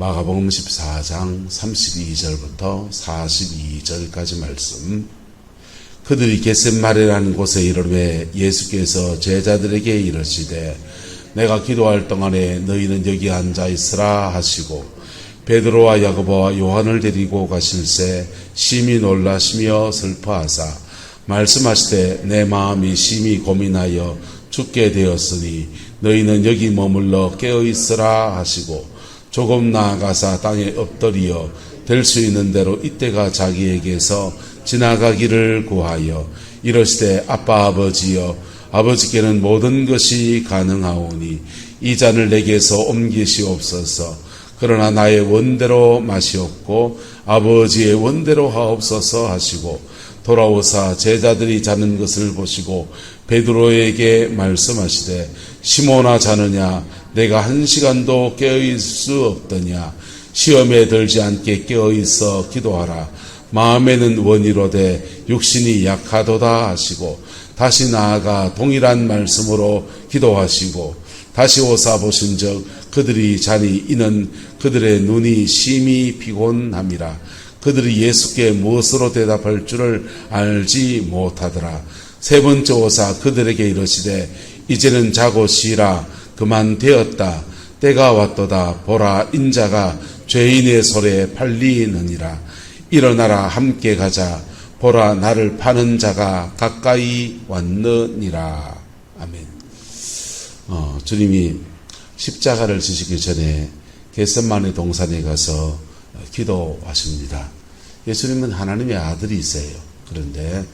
마가복음 14장 32절부터 42절까지 말씀. 그들이 겟셋마네라는 곳에 이르매 예수께서 제자들에게 이르시되 내가 기도할 동안에 너희는 여기 앉아 있으라 하시고 베드로와 야고보와 요한을 데리고 가실새 심히 놀라시며 슬퍼하사 말씀하시되 내 마음이 심히 고민하여 죽게 되었으니 너희는 여기 머물러 깨어 있으라 하시고 조금 나아가사 땅에 엎드리어 될 수 있는 대로 이때가 자기에게서 지나가기를 구하여 이르시되 아빠 아버지여 아버지께는 모든 것이 가능하오니 이 잔을 내게서 옮기시옵소서. 그러나 나의 원대로 마시옵고 아버지의 원대로 하옵소서 하시고 돌아오사 제자들이 자는 것을 보시고 베드로에게 말씀하시되 시몬아 자느냐 내가 1시간도 깨어있을 수 없더냐 시험에 들지 않게 깨어있어 기도하라. 마음에는 원이로되 육신이 약하도다 하시고 다시 나아가 동일한 말씀으로 기도하시고 다시 오사 보신즉 그들이 자니 이는 그들의 눈이 심히 피곤함이라. 그들이 예수께 무엇으로 대답할 줄을 알지 못하더라. 세 번째 오사 그들에게 이르시되 이제는 자고 쉬라. 그만 되었다. 때가 왔도다. 보라 인자가 죄인의 손에 팔리느니라. 일어나라 함께 가자. 보라 나를 파는 자가 가까이 왔느니라. 아멘. 주님이 십자가를 지시기 전에 겟셋마네 동산에 가서 기도하십니다. 예수님은 하나님의 아들이세요. 그런데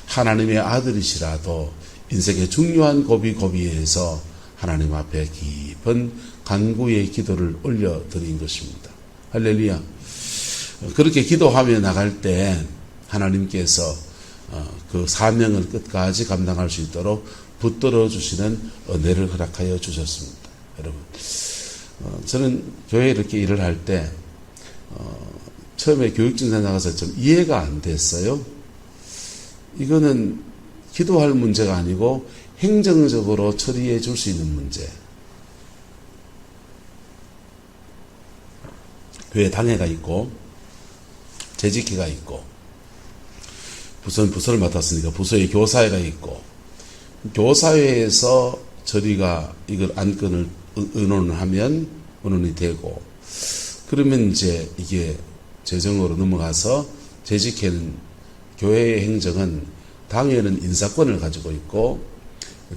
하나님의 아들이시라도 인생의 중요한 고비에서 하나님 앞에 깊은 간구의 기도를 올려드린 것입니다. 할렐루야. 그렇게 기도하며 나갈 때 하나님께서 그 사명을 끝까지 감당할 수 있도록 붙들어 주시는 은혜를 허락하여 주셨습니다. 여러분, 저는 교회에 이렇게 일을 할 때 처음에 교육진사 나가서 좀 이해가 안 됐어요. 이거는 기도할 문제가 아니고 행정적으로 처리해 줄 수 있는 문제. 교회 당회가 있고 재직회가 있고 부서는 부서를 맡았으니까 부서의 교사회가 있고 교사회에서 저희가 이걸 안건을 의논을 하면 의논이 되고 그러면 이제 이게 재정으로 넘어가서 재직회는 교회의 행정은 당회는 인사권을 가지고 있고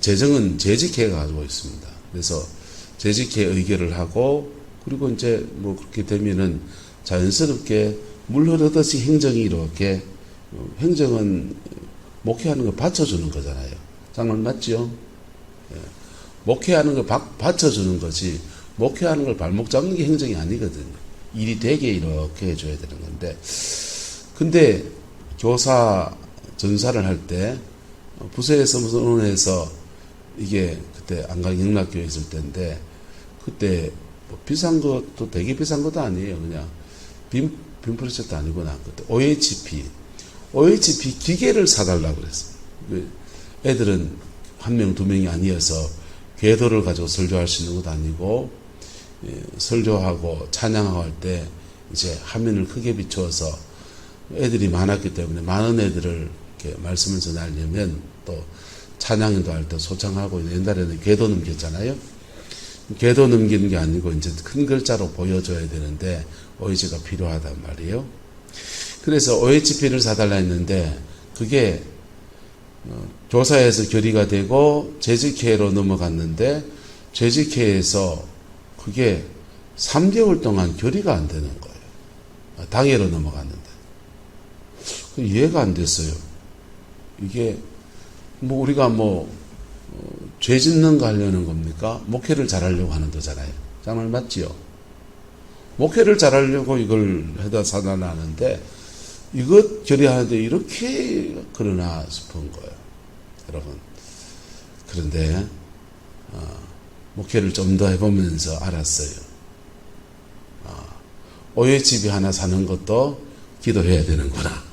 재정은 재직회가 가지고 있습니다. 그래서 재직회 의결을 하고 그리고 이제 뭐 그렇게 되면은 자연스럽게 물 흐르듯이 행정이 이렇게 행정은 목회하는 걸 받쳐주는 거잖아요. 장난 맞죠? 예. 목회하는 걸 받쳐주는 거지 목회하는 걸 발목 잡는 게 행정이 아니거든요. 일이 되게 이렇게 해줘야 되는 건데 근데 교사 전사를 할 때 부서에서 무슨 의논해서 이게 그때 안강영락교회 있을 때인데 그때 뭐 비싼 것도 되게 비싼 것도 아니에요. 그냥 빔 프로젝트 아니구나. 그때 OHP 기계를 사달라고 그랬어요. 애들은 한 명, 두 명이 아니어서 궤도를 가지고 설교할 수 있는 것도 아니고 설교하고 찬양하고 할 때 이제 화면을 크게 비추어서 애들이 많았기 때문에 많은 애들을 이렇게 말씀을 전하려면 또 찬양도 할 때 소창하고 옛날에는 궤도 넘겼잖아요. 궤도 넘기는 게 아니고 이제 큰 글자로 보여줘야 되는데 OHP가 필요하단 말이에요. 그래서 OHP를 사달라 했는데 그게 교사에서 결의가 되고 재직회로 넘어갔는데 재직회에서 그게 3개월 동안 결의가 안 되는 거예요. 당회로 넘어갔는데. 이해가 안 됐어요. 이게 뭐 우리가 죄 짓는 거 하려는 겁니까? 목회를 잘하려고 하는 거잖아요. 장난 맞지요? 목회를 잘하려고 이걸 해다 사달라는데 이것 결의하는데 이렇게 그러나 싶은 거예요. 여러분. 그런데 목회를 좀 더 해보면서 알았어요. OHP 하나 사는 것도 기도해야 되는구나.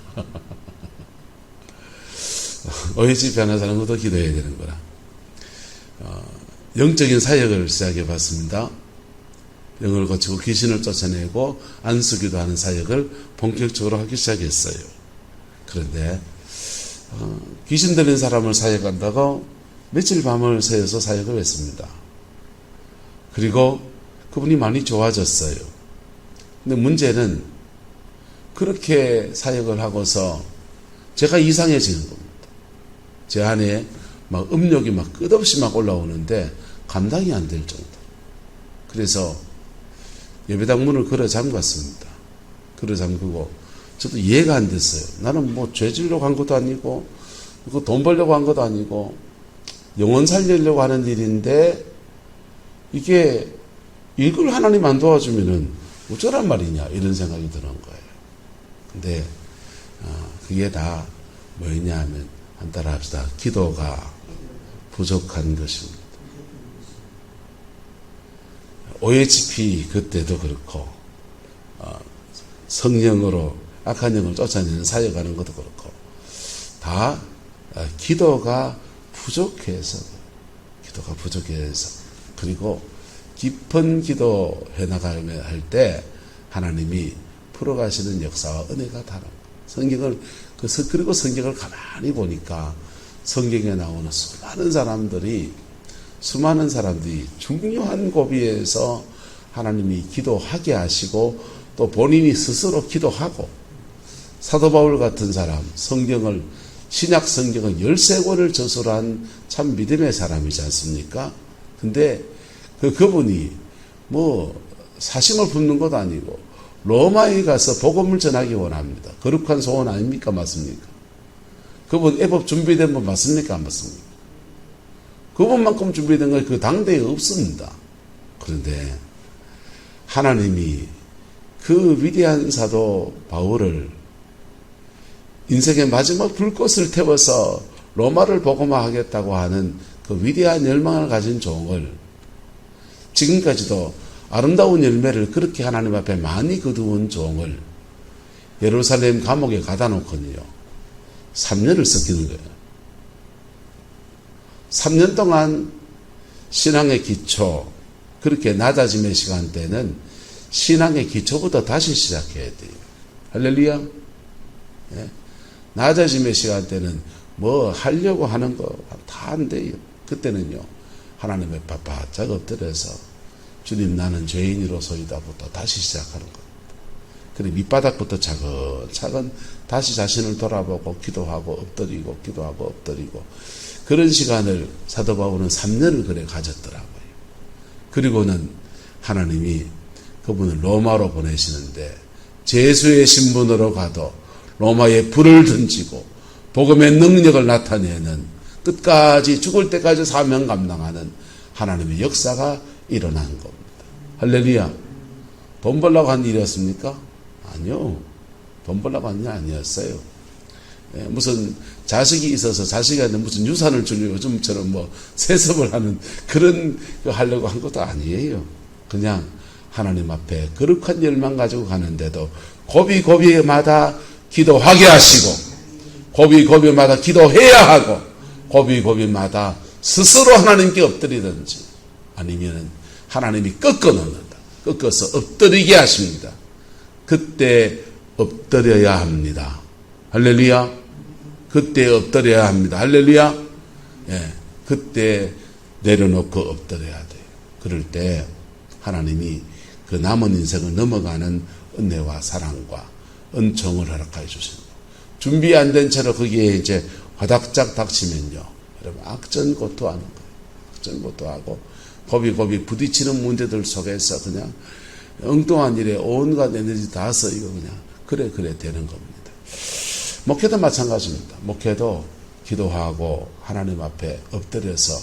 OHP 하나 사는 것도 기도해야 되는구나. 영적인 사역을 시작해 봤습니다. 영을 거치고 귀신을 쫓아내고 안수기도 하는 사역을 본격적으로 하기 시작했어요. 그런데 귀신 들린 사람을 사역한다고 며칠 밤을 새워서 사역을 했습니다. 그리고 그분이 많이 좋아졌어요. 근데 문제는 그렇게 사역을 하고서 제가 이상해지는 겁니다. 제 안에 막 음욕이 막 끝없이 막 올라오는데 감당이 안 될 정도. 그래서 예배당 문을 걸어 잠갔습니다. 걸어 잠그고 저도 이해가 안 됐어요. 나는 뭐 죄지려고 한 것도 아니고 돈 벌려고 한 것도 아니고 영혼 살리려고 하는 일인데 이게 이걸 하나님 안 도와주면은 어쩌란 말이냐 이런 생각이 드는 거예요. 근데 그게 다 뭐였냐 하면 한 따라 합시다. 기도가 부족한 것입니다. OHP 그때도 그렇고 성령으로 악한 영을 쫓아내는 사역하는 것도 그렇고 다 기도가 부족해서 그리고 깊은 기도 해나가며 할 때 하나님이 풀어가시는 역사와 은혜가 다른 성경을 그리고 성경을 가만히 보니까 성경에 나오는 수많은 사람들이 중요한 고비에서 하나님이 기도하게 하시고 또 본인이 스스로 기도하고 사도 바울 같은 사람 신약 성경을 13권을 저술한 참 믿음의 사람이지 않습니까? 근데 그분이 뭐 사심을 품는 것도 아니고 로마에 가서 복음을 전하기 원합니다. 거룩한 소원 아닙니까? 맞습니까? 그분 애법 준비된 분 맞습니까? 안 맞습니까? 그분만큼 준비된 건 그 당대에 없습니다. 그런데 하나님이 그 위대한 사도 바울을 인생의 마지막 불꽃을 태워서 로마를 복음화하겠다고 하는 그 위대한 열망을 가진 종을 지금까지도 아름다운 열매를 그렇게 하나님 앞에 많이 거두은 종을 예루살렘 감옥에 가다 놓거든요. 3년을 썩이는 거예요. 3년 동안 신앙의 기초, 그렇게 낮아짐의 시간대는 신앙의 기초부터 다시 시작해야 돼요. 할렐루야. 예? 낮아짐의 시간대는 뭐 하려고 하는 거 다 안 돼요. 그때는요, 하나님의 바짝 엎드려서 주님 나는 죄인으로서이다부터 다시 시작하는 겁니다. 그리고 밑바닥부터 차근차근 다시 자신을 돌아보고 기도하고 엎드리고 기도하고 엎드리고 그런 시간을 사도 바울은 3년을 그래 가졌더라고요. 그리고는 하나님이 그분을 로마로 보내시는데 제수의 신분으로 가도 로마에 불을 던지고 복음의 능력을 나타내는 끝까지 죽을 때까지 사명 감당하는 하나님의 역사가 일어난 겁니다. 할렐루야. 돈 벌려고 한 일이었습니까? 아니요. 돈 벌려고 한 일이 아니었어요. 무슨 자식이 있어서 자식한테 무슨 유산을 주려고 요즘처럼 뭐 세습을 하는 그런 거 하려고 한 것도 아니에요. 그냥 하나님 앞에 거룩한 열망 가지고 가는데도 고비고비마다 기도하게 하시고 고비고비마다 기도해야 하고 고비고비마다 스스로 하나님께 엎드리든지 아니면 하나님이 꺾어놓는다. 꺾어서 엎드리게 하십니다. 그때 엎드려야 합니다. 할렐루야. 그때 엎드려야 합니다. 할렐루야. 예, 그때 내려놓고 엎드려야 돼요. 그럴 때 하나님이 그 남은 인생을 넘어가는 은혜와 사랑과 은총을 허락하여 주십니다. 준비 안 된 채로 거기에 이제 화닥짝 닥치면요, 여러분 악전고토하는 거예요. 악전고토하고 고비고비 부딪히는 문제들 속에서 그냥 엉뚱한 일에 온갖 에너지 다 쓰이고 그냥 그래 되는 겁니다. 목회도 마찬가지입니다. 목회도 기도하고 하나님 앞에 엎드려서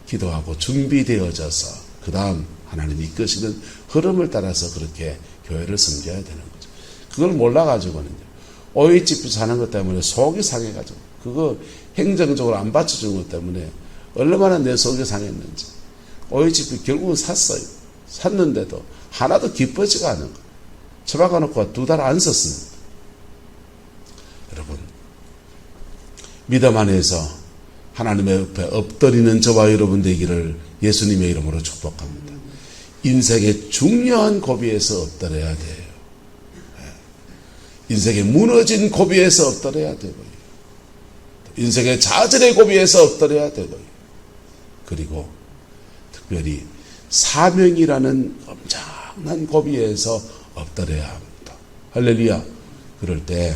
기도하고 준비되어져서 그 다음 하나님이 이끄시는 흐름을 따라서 그렇게 교회를 섬겨야 되는 거죠. 그걸 몰라가지고는요, OHP 사는 것 때문에 속이 상해가지고 그거 행정적으로 안 받쳐준 것 때문에 얼마나 내 속이 상했는지 OHP 결국은 샀어요. 샀는데도 하나도 기뻐지가 않은 거예요. 처박아 놓고 2달 안 썼습니다. 여러분, 믿음 안에서 하나님의 옆에 엎드리는 저와 여러분 되기를 예수님의 이름으로 축복합니다. 인생의 중요한 고비에서 엎드려야 돼요. 인생의 무너진 고비에서 엎드려야 되고요. 인생의 좌절의 고비에서 엎드려야 되고요. 그리고 특별히 사명이라는 엄청난 고비에서 엎드려야 합니다. 할렐루야. 그럴 때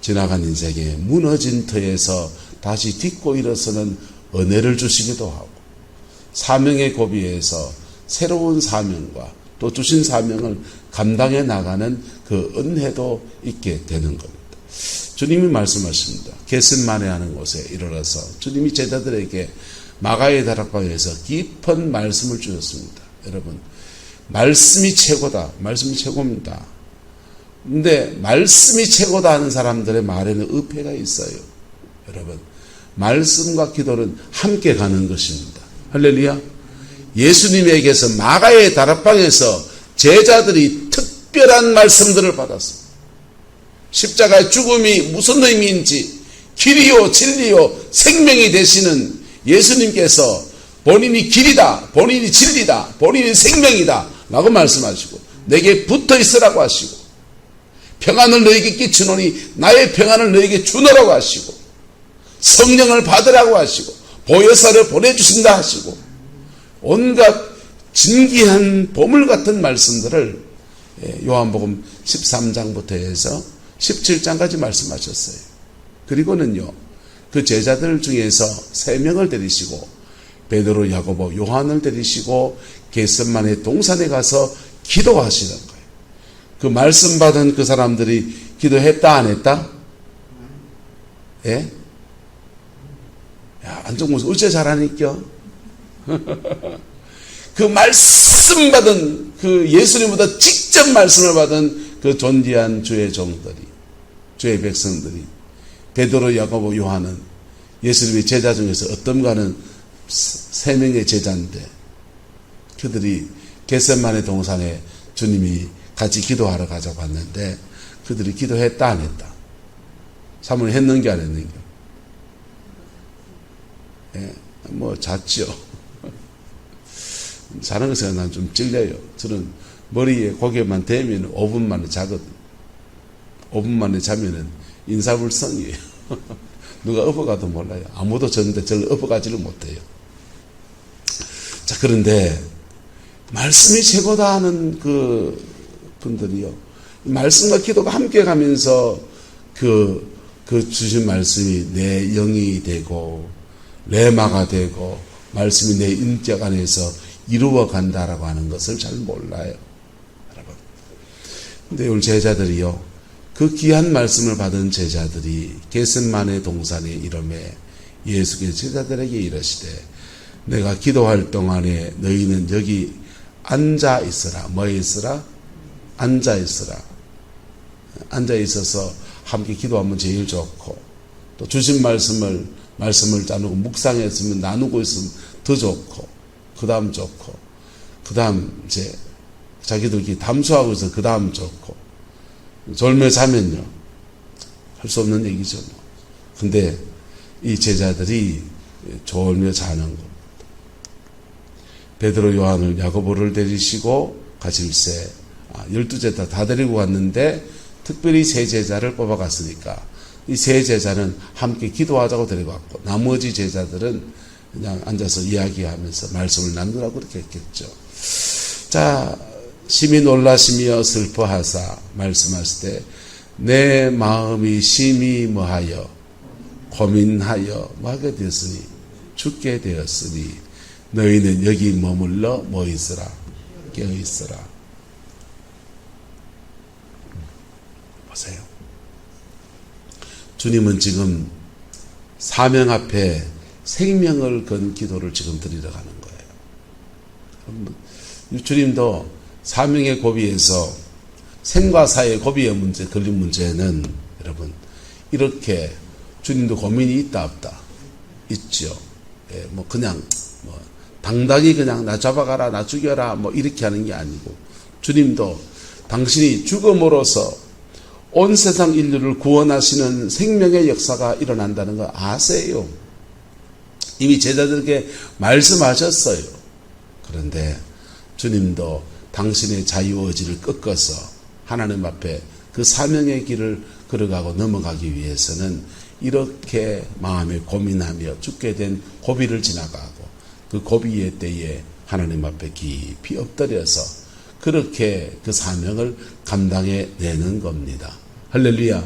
지나간 인생의 무너진 터에서 다시 딛고 일어서는 은혜를 주시기도 하고, 사명의 고비에서 새로운 사명과 또 주신 사명을 감당해 나가는 그 은혜도 있게 되는 겁니다. 주님이 말씀하십니다. 겟세마네 하는 곳에 이르러서 주님이 제자들에게 마가의 다락방에서 깊은 말씀을 주셨습니다. 여러분, 말씀이 최고다. 말씀이 최고입니다. 근데 말씀이 최고다 하는 사람들의 말에는 의폐가 있어요. 여러분, 말씀과 기도는 함께 가는 것입니다. 할렐루야. 예수님에게서 마가의 다락방에서 제자들이 특별한 말씀들을 받았습니다. 십자가의 죽음이 무슨 의미인지, 길이요 진리요 생명이 되시는 예수님께서 본인이 길이다, 본인이 진리다, 본인이 생명이다 라고 말씀하시고, 내게 붙어 있으라고 하시고, 평안을 너에게 끼치노니 나의 평안을 너에게 주노라고 하시고, 성령을 받으라고 하시고, 보혜사를 보내주신다 하시고, 온갖 진귀한 보물 같은 말씀들을 요한복음 13장부터 해서 17장까지 말씀하셨어요. 그리고는요, 그 제자들 중에서 3명을 데리시고 베드로, 야고보, 요한을 데리시고 겟세마네 동산에 가서 기도하시는 거예요. 그 말씀 받은 그 사람들이 기도했다 안 했다? 예? 야, 안정무슨 어째 잘하니까? 그 말씀 받은, 그 예수님보다 직접 말씀을 받은 그 존귀한 주의 종들이, 주의 백성들이, 베드로, 야고보, 요한은 예수님의 제자 중에서 어떤가는 3명의 제자인데, 그들이 겟세마네 동산에 주님이 같이 기도하러 가자고 왔는데, 그들이 기도했다 안 했다? 사모님 했는게 안 했는게? 예, 뭐 잤죠. 자는 것에 난 좀 찔려요. 저는 머리에 고개만 대면 5분 만에 자거든. 5분 만에 자면은 인사불성이에요. 누가 엎어가도 몰라요. 아무도 저런데 저를 엎어가지를 못해요. 자, 그런데 말씀이 최고다 하는 그 분들이요, 말씀과 기도가 함께 가면서 그 주신 말씀이 내 영이 되고 레마가 되고 말씀이 내 인격 안에서 이루어 간다라고 하는 것을 잘 몰라요, 여러분. 근데 우리 제자들이요, 그 귀한 말씀을 받은 제자들이 겟세마네 동산에 이르매 예수께서 제자들에게 이르시되, 내가 기도할 동안에 너희는 여기 앉아 있으라. 뭐에 있으라? 앉아 있으라. 앉아 있어서 함께 기도하면 제일 좋고, 또 주신 말씀을 나누고 묵상했으면 나누고 있으면 더 좋고, 그 다음 좋고, 그 다음 이제 자기들끼리 담수하고 있어 그 다음 좋고, 졸며 자면요 할 수 없는 얘기죠. 근데 이 제자들이 졸며 자는 겁니다. 베드로, 요한을, 야고보를 데리시고 가실새 12제자 다 데리고 갔는데, 특별히 3제자를 뽑아갔으니까 이 3제자는 함께 기도하자고 데려갔고, 나머지 제자들은 그냥 앉아서 이야기하면서 말씀을 나누라고 그렇게 했겠죠. 자, 심히 놀라시며 슬퍼하사 말씀하실 때, 내 마음이 심히 뭐하여 고민하여 뭐하게 되었으니, 죽게 되었으니 너희는 여기 머물러 뭐 있으라? 깨어 있으라. 보세요. 주님은 지금 사명 앞에 생명을 건 기도를 지금 드리러 가는 거예요. 주님도 사명의 고비에서 생과 사의 고비의 문제, 걸린 문제는 여러분, 이렇게 주님도 고민이 있다 없다? 있죠. 예, 뭐 그냥 뭐 당당히 그냥 나 잡아가라, 나 죽여라 뭐 이렇게 하는 게 아니고, 주님도 당신이 죽음으로써 온 세상 인류를 구원하시는 생명의 역사가 일어난다는 거 아세요? 이미 제자들에게 말씀하셨어요. 그런데 주님도 당신의 자유의지를 꺾어서 하나님 앞에 그 사명의 길을 걸어가고 넘어가기 위해서는 이렇게 마음에 고민하며 죽게 된 고비를 지나가고 그 고비의 때에 하나님 앞에 깊이 엎드려서 그렇게 그 사명을 감당해 내는 겁니다. 할렐루야.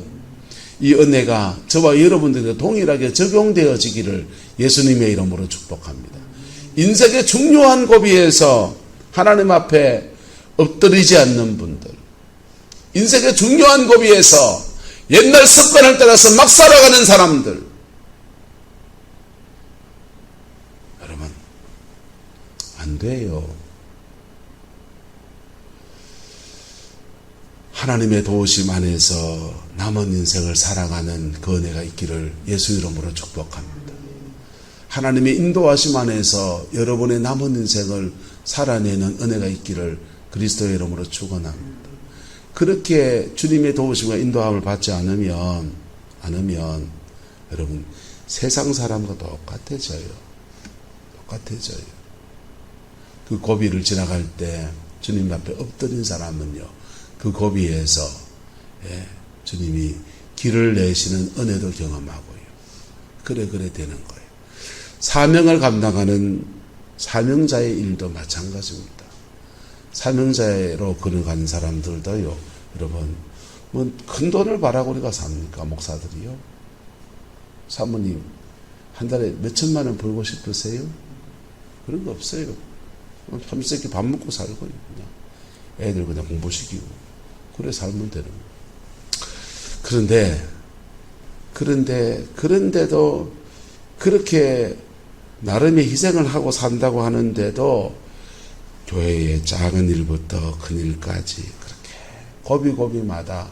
이 은혜가 저와 여러분들에게 동일하게 적용되어지기를 예수님의 이름으로 축복합니다. 인생의 중요한 고비에서 하나님 앞에 엎드리지 않는 분들, 인생의 중요한 고비에서 옛날 습관을 따라서 막 살아가는 사람들, 여러분 안 돼요. 하나님의 도우심 안에서 남은 인생을 살아가는 그 은혜가 있기를 예수 이름으로 축복합니다. 하나님의 인도하심 안에서 여러분의 남은 인생을 살아내는 은혜가 있기를 그리스도의 이름으로 축원합니다. 그렇게 주님의 도우심과 인도함을 받지 않으면 여러분 세상 사람과 똑같아져요. 그 고비를 지나갈 때 주님 앞에 엎드린 사람은요, 그 고비에서 주님이 길을 내시는 은혜도 경험하고요. 그래 되는 거예요. 사명을 감당하는 사명자의 일도 마찬가지입니다. 사명자로 걸어가는 사람들도요, 여러분, 뭐 큰 돈을 바라고 우리가 삽니까? 목사들이요? 사모님, 한 달에 몇 천만 원 벌고 싶으세요? 그런 거 없어요. 밤새 이렇게 밥 먹고 살고요. 그냥 애들 그냥 공부시키고 그래 살면 되는 거예요. 그런데도 그렇게 나름의 희생을 하고 산다고 하는데도 교회의 작은 일부터 큰 일까지 그렇게 고비마다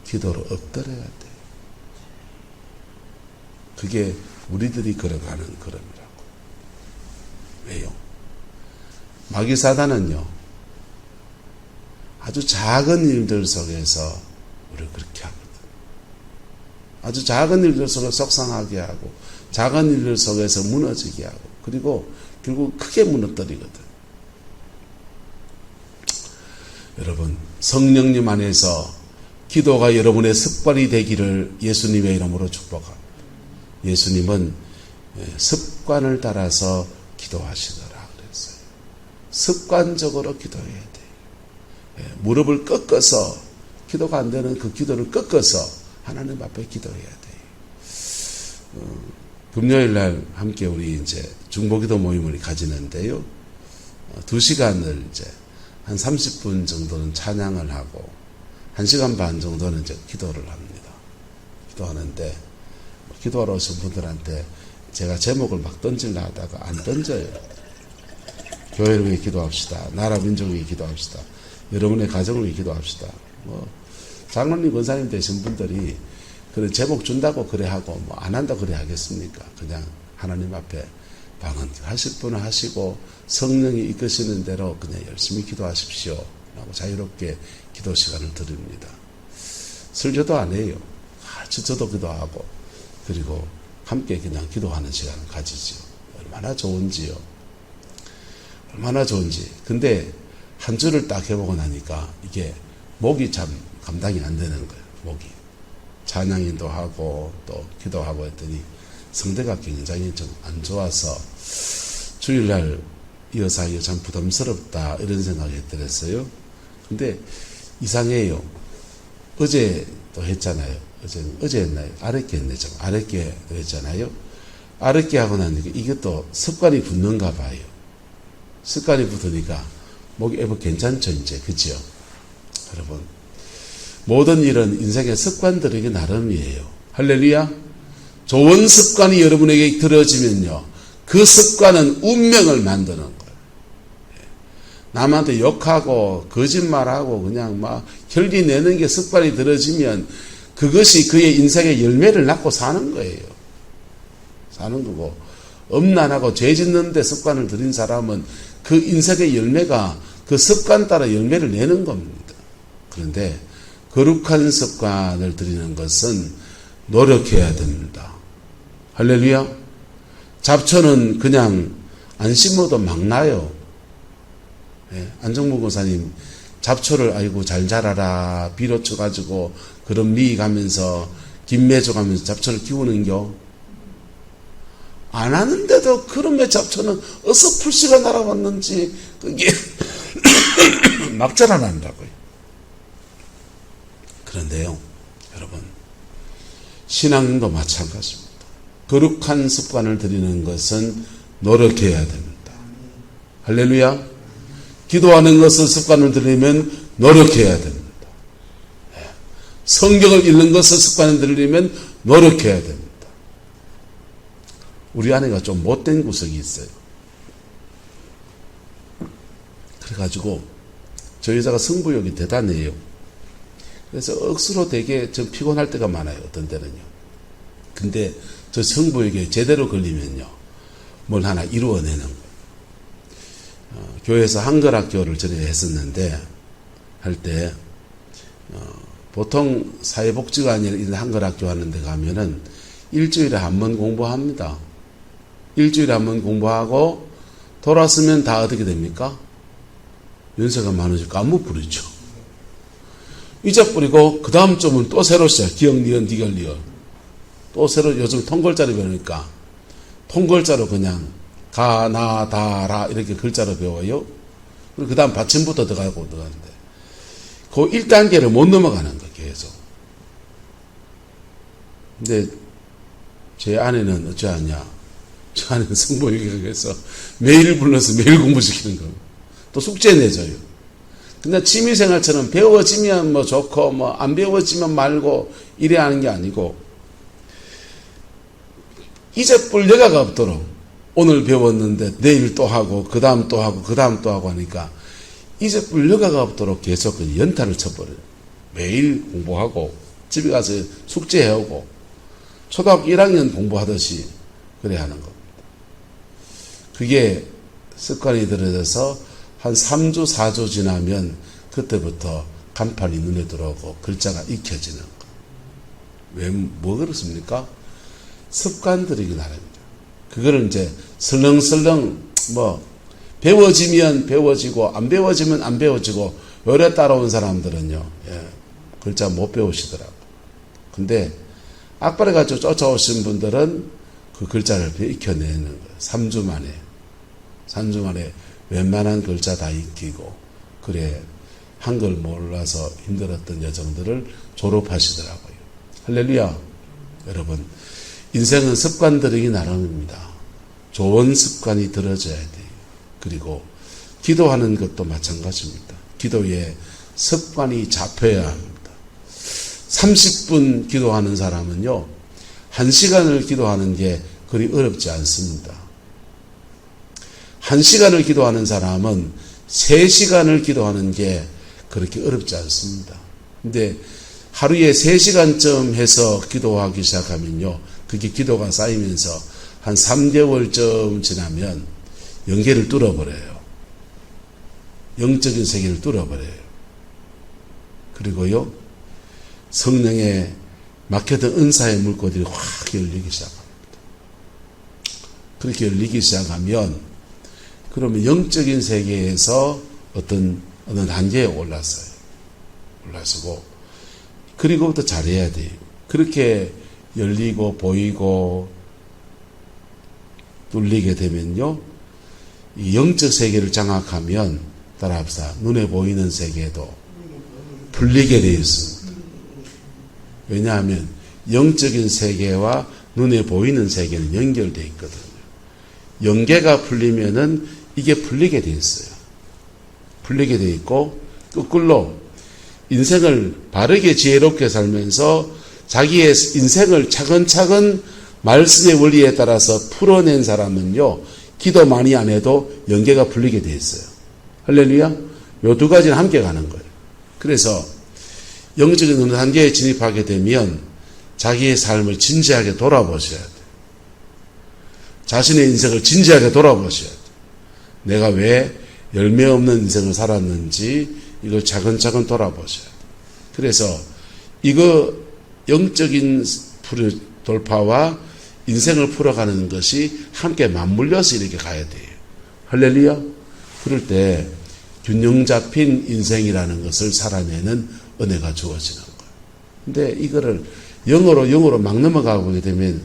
기도로 엎드려야 돼요. 그게 우리들이 걸어가는 걸음이라고. 왜요? 마귀 사단은요, 아주 작은 일들 속에서 우리를 그렇게 하거든. 아주 작은 일들 속에서 속상하게 하고, 작은 일들 속에서 무너지게 하고, 그리고 결국 크게 무너뜨리거든. 여러분, 성령님 안에서 기도가 여러분의 습관이 되기를 예수님의 이름으로 축복합니다. 예수님은 습관을 따라서 기도하시더라 그랬어요. 습관적으로 기도해야 돼요. 무릎을 꺾어서 기도가 안 되는 그 기도를 꺾어서 하나님 앞에 기도해야 돼요. 금요일 날 함께 우리 이제 중보기도 모임을 가지는데요. 2시간을 이제 한 30분 정도는 찬양을 하고 1시간 반 정도는 이제 기도를 합니다. 기도하는데 기도하러 오신 분들한테 제가 제목을 막 던지려 하다가 안 던져요. 교회를 위해 기도합시다. 나라 민족을 위해 기도합시다. 여러분의 가정을 위해 기도합시다. 뭐 장로님 권사님 되신 분들이 그런 제목 준다고 그래 하고 뭐 안 한다고 그래 하겠습니까? 그냥 하나님 앞에 방언 하실 분은 하시고 성령이 이끄시는 대로 그냥 열심히 기도하십시오 라고 자유롭게 기도 시간을 드립니다. 설교도 안 해요. 저도 기도하고 그리고 함께 그냥 기도하는 시간을 가지죠. 얼마나 좋은지요. 얼마나 좋은지. 근데 한 주를 딱 해보고 나니까 이게 목이 참 감당이 안 되는 거예요. 목이. 찬양인도 하고 또 기도하고 했더니 성대가 굉장히 좀 안 좋아서 주일날 이어서 하기가 참 부담스럽다 이런 생각이 들었어요. 근데 이상해요. 어제도 했잖아요. 어제 했나요? 아랫게 했네. 아랫게 했잖아요. 아랫게 하고 나니까 이게 또 습관이 붙는가 봐요. 습관이 붙으니까 목이 괜찮죠, 이제. 그죠? 여러분. 모든 일은 인생의 습관들에게 나름이에요. 할렐루야. 좋은 습관이 여러분에게 들어지면요. 그 습관은 운명을 만드는 거예요. 남한테 욕하고 거짓말하고 그냥 막 혈기 내는 게 습관이 들어지면 그것이 그의 인생의 열매를 낳고 사는 거예요. 사는 거고 엄난하고 죄 짓는 데 습관을 들인 사람은 그 인생의 열매가 그 습관 따라 열매를 내는 겁니다. 그런데 거룩한 습관을 들이는 것은 노력해야 됩니다. 할렐루야. 잡초는 그냥 안 심어도 막 나요. 안정무 고사님 잡초를 아이고 잘 자라라 비로쳐 가지고 그런 미 가면서 김매조 가면서 잡초를 키우는겨. 안 하는데도 그런 잡초는 어서 풀씨가 날아왔는지 그게 막 자라난다고요. 그런데요, 여러분, 신앙도 마찬가지입니다. 거룩한 습관을 들이는 것은 노력해야 됩니다. 할렐루야. 기도하는 것을 습관을 들이면 노력해야 됩니다. 성경을 읽는 것을 습관을 들이면 노력해야 됩니다. 우리 아내가 좀 못된 구석이 있어요. 그래가지고 저 여자가 승부욕이 대단해요. 그래서 억수로 되게 좀 피곤할 때가 많아요. 어떤 때는요. 근데 저 승부욕에 제대로 걸리면요, 뭘 하나 이루어내는 거예요. 교회에서 한글학교를 전에 했었는데 할 때 보통 사회복지관이 이런 한글학교 하는 데 가면은 일주일에 한 번 공부합니다. 일주일에 한 번 공부하고 돌아서면 다 어떻게 됩니까? 연세가 많으니까 안무 부르죠. 이자 뿌리고 그 다음 점은 또 새로 시작. 기억, 니은, 디귿, 리을. 또 새로 요즘 통글자로 배우니까 통글자로 그냥 가, 나, 다, 라 이렇게 글자로 배워요. 그리고 그 다음 받침부터 들어가고 들어가는데 그 1단계를 못 넘어가는 거예요. 계속. 근데 제 아내는 어찌하냐. 저 아내는 승부욕에서 매일 불러서 매일 공부시키는 거예요. 또 숙제 내줘요. 근데 취미생활처럼 배워지면 뭐 좋고 뭐 안 배워지면 말고 이래 하는 게 아니고 이제 뿔 여가가 없도록 오늘 배웠는데 내일 또 하고 그 다음 또 하고 그 다음 또 하고 하니까 이제 뿔 여가가 없도록 계속 연타를 쳐버려요. 매일 공부하고 집에 가서 숙제해오고 초등학교 1학년 공부하듯이 그래 하는 겁니다. 그게 습관이 들어져서 한 3주 4주 지나면 그때부터 간판이 눈에 들어오고 글자가 익혀지는 거. 왜 뭐 그렇습니까? 습관들이기 나름입니다. 그거를 이제 설렁설렁 뭐 배워지면 배워지고 안 배워지면 안 배워지고 요래 따라온 사람들은요, 글자 못 배우시더라고. 근데 악바리 가지고 쫓아오신 분들은 그 글자를 익혀내는 거예요. 3주 만에 웬만한 글자 다 익히고, 그래 한글 몰라서 힘들었던 여성들을 졸업하시더라고요. 할렐루야. 여러분, 인생은 습관들이기 나름입니다. 좋은 습관이 들어져야 돼요. 그리고 기도하는 것도 마찬가지입니다. 기도에 습관이 잡혀야 합니다. 30분 기도하는 사람은요, 1시간을 기도하는 게 그리 어렵지 않습니다. 1시간을 기도하는 사람은 3시간을 기도하는 게 그렇게 어렵지 않습니다. 근데 하루에 3시간쯤 해서 기도하기 시작하면요, 그게 기도가 쌓이면서 한 3개월쯤 지나면 영계를 뚫어버려요. 영적인 세계를 뚫어버려요. 그리고요, 성령의 막혔던 은사의 물꼬들이 확 열리기 시작합니다. 그렇게 열리기 시작하면 그러면 영적인 세계에서 어느 단계에 올라서고 그리고부터 잘해야 돼요. 그렇게 열리고 보이고 뚫리게 되면요, 이 영적 세계를 장악하면 따라합시다. 눈에 보이는 세계도 풀리게 되어 있습니다. 왜냐하면 영적인 세계와 눈에 보이는 세계는 연결되어 있거든요. 영계가 풀리면은 이게 풀리게 되어 있어요. 풀리게 되어 있고, 거꾸로 인생을 바르게 지혜롭게 살면서 자기의 인생을 차근차근 말씀의 원리에 따라서 풀어낸 사람은요, 기도 많이 안 해도 영계가 풀리게 되어 있어요. 할렐루야. 요 두 가지는 함께 가는 거예요. 그래서 영적인 어느 단계에 진입하게 되면 자기의 삶을 진지하게 돌아보셔야 돼요. 자신의 인생을 진지하게 돌아보셔야 돼요. 내가 왜 열매 없는 인생을 살았는지 이걸 차근차근 돌아보셔야 돼요. 그래서 이거 영적인 돌파와 인생을 풀어가는 것이 함께 맞물려서 이렇게 가야 돼요. 할렐루야. 그럴 때 균형 잡힌 인생이라는 것을 살아내는 은혜가 주어지는 거예요. 근데 이거를 영어로 막 넘어가 보게 되면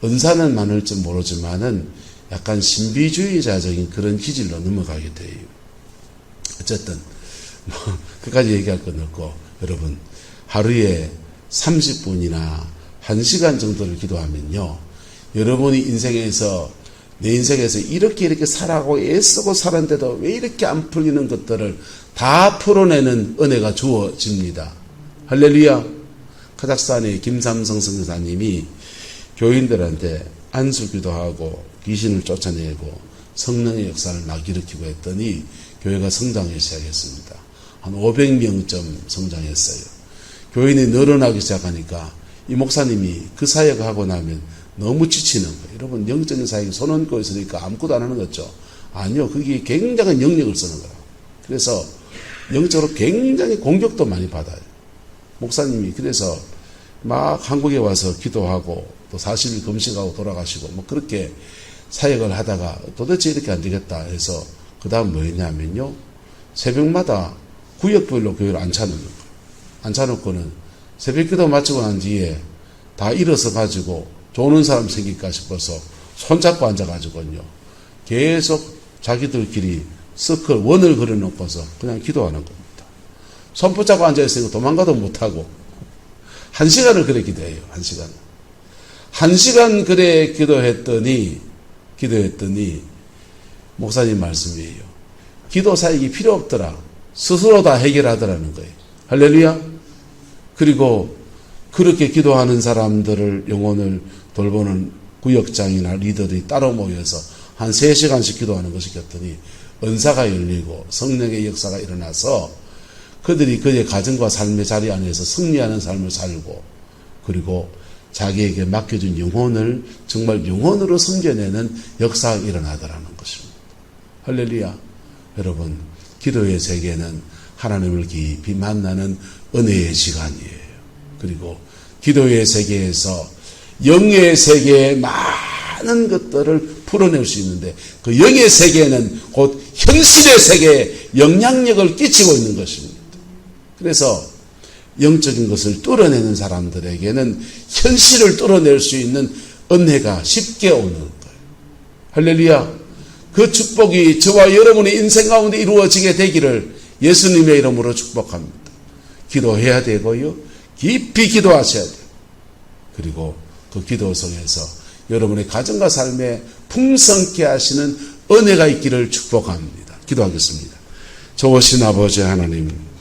은사는 많을지 모르지만은 약간 신비주의자적인 그런 기질로 넘어가게 돼요. 어쨌든 그까지 얘기할 건 없고, 여러분 하루에 30분이나 1시간 정도를 기도하면요, 여러분이 내 인생에서 이렇게 살아가고 애쓰고 살았는데도 왜 이렇게 안 풀리는 것들을 다 풀어내는 은혜가 주어집니다. 할렐루야. 카자흐스탄의 김삼성 선교사님이 교인들한테 안수기도하고 귀신을 쫓아내고 성령의 역사를 막 일으키고 했더니 교회가 성장하기 시작했습니다. 한 500명쯤 성장했어요. 교인이 늘어나기 시작하니까 이 목사님이 그 사역을 하고 나면 너무 지치는 거예요. 여러분, 영적인 사역이 손 얹고 있으니까 아무것도 안 하는 거죠. 아니요. 그게 굉장한 영역을 쓰는 거라고. 그래서 영적으로 굉장히 공격도 많이 받아요. 목사님이 그래서 막 한국에 와서 기도하고 또 40일 금식하고 돌아가시고 뭐 그렇게 사역을 하다가 도대체 이렇게 안 되겠다 해서 그 다음 뭐 했냐면요, 새벽마다 구역별로 교회를 앉혀놓는 거예요. 앉혀놓고는 새벽 기도 마치고 난 뒤에 다 일어서 가지고 좋은 사람 생길까 싶어서 손잡고 앉아가지고요, 계속 자기들끼리 서클 원을 그려놓고서 그냥 기도하는 겁니다. 손 붙잡고 앉아있으니까 도망가도 못하고 1시간을 그래 기도해요. 1시간. 1시간 그래 기도했더니 목사님 말씀이에요. 기도 사역이 필요 없더라. 스스로 다 해결하더라는 거예요. 할렐루야. 그리고 그렇게 기도하는 사람들을 영혼을 돌보는 구역장이나 리더들이 따로 모여서 한 3시간씩 기도하는 것이 겼더니 은사가 열리고 성령의 역사가 일어나서 그들이 그의 가정과 삶의 자리 안에서 승리하는 삶을 살고, 그리고 자기에게 맡겨준 영혼을 정말 영혼으로 섬겨내는 역사가 일어나더라는 것입니다. 할렐루야. 여러분, 기도의 세계는 하나님을 깊이 만나는 은혜의 시간이에요. 그리고 기도의 세계에서 영의 세계의 많은 것들을 풀어낼 수 있는데, 그 영의 세계는 곧 현실의 세계에 영향력을 끼치고 있는 것입니다. 그래서 영적인 것을 뚫어내는 사람들에게는 현실을 뚫어낼 수 있는 은혜가 쉽게 오는 거예요. 할렐루야. 그 축복이 저와 여러분의 인생 가운데 이루어지게 되기를 예수님의 이름으로 축복합니다. 기도해야 되고요, 깊이 기도하셔야 돼요. 그리고 그 기도 속에서 여러분의 가정과 삶에 풍성케 하시는 은혜가 있기를 축복합니다. 기도하겠습니다. 좋으신 아버지 하나님,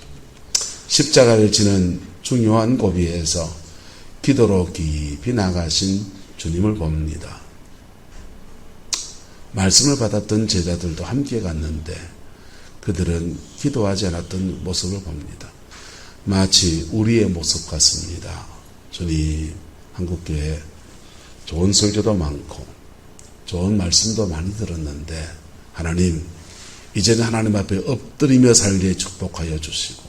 십자가를 지는 중요한 고비에서 기도로 깊이 나가신 주님을 봅니다. 말씀을 받았던 제자들도 함께 갔는데 그들은 기도하지 않았던 모습을 봅니다. 마치 우리의 모습 같습니다. 주님, 한국교회 좋은 설교도 많고 좋은 말씀도 많이 들었는데 하나님, 이제는 하나님 앞에 엎드리며 살기에 축복하여 주시고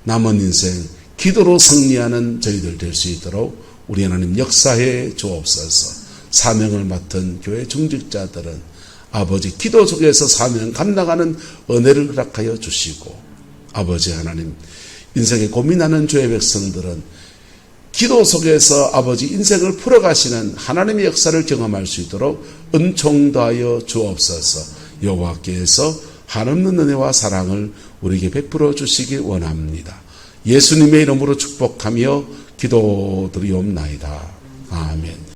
남은 인생 기도로 승리하는 저희들 될 수 있도록 우리 하나님 역사해 주옵소서. 사명을 맡은 교회 중직자들은 아버지 기도 속에서 사명 감당하는 은혜를 허락하여 주시고, 아버지 하나님 인생에 고민하는 주의 백성들은 기도 속에서 아버지 인생을 풀어가시는 하나님의 역사를 경험할 수 있도록 은총도하여 주옵소서. 여호와께서 한없는 은혜와 사랑을 우리에게 베풀어 주시기 원합니다. 예수님의 이름으로 축복하며 기도드리옵나이다. 아멘.